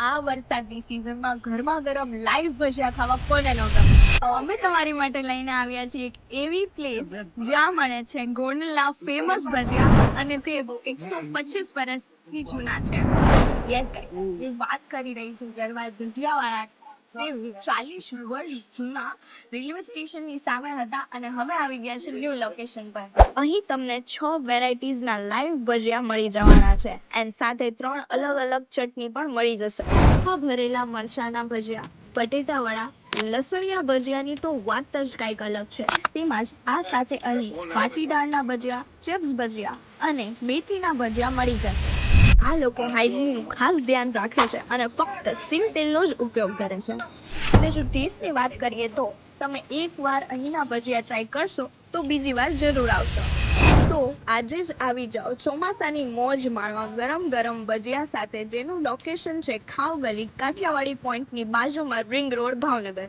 આ વરસાદની સિઝનમાં ગરમા ગરમ લાઈવ ભજીયા ખાવા કોને ન ગમે। અમે તમારી માટે લઈને આવ્યા છીએ એક એવી પ્લેસ જ્યાં મળે છે ગોંડલના ફેમસ ભજીયા અને તે 125 વર્ષથી જૂના છે। યસ ગાઈસ, હું વાત કરી રહી છું ગરમા ભજીયાવાળા। તે 40 વર્ષ જૂના રેલવે સ્ટેશનની સામે હતા અને હવે આવી ગયા છે ન્યૂ લોકેશન પર। અહીં તમને 6 વેરાયટીઝના લાઈવ ભજીયા મળી જવાના છે એન્ડ સાથે 3 અલગ અલગ ચટણી પણ મળી જશે। ભરેલા મરચાના ભજીયા, બટેટા વડા, લસણિયા ભજીયાની તો વાત જ કંઈક અલગ છે। તેમજ આ સાથે અહીં પાટીદાળના ભજીયા, ચિપ્સ ભજીયા અને મેથીના ભજીયા મળી જશે। આ લોકો હાઇજીનનું ખાસ ધ્યાન રાખે છે અને ફક્ત સિંગ તેલનો જ ઉપયોગ કરે છે। અને જો ટેસ્ટની વાત કરીએ તો તમે એકવાર અહીંના ભજીયા ટ્રાય કરશો તો બીજી વાર જરૂર આવશો। તો આજે જ આવી જાઓ ચોમાસાની મોજ માણવા ગરમ ગરમ ભજીયા સાથે, જેનું લોકેશન છે ખાવ ગલી, કાઠિયાવાડી પોઈન્ટની બાજુમાં, રિંગ રોડ, ભાવનગર।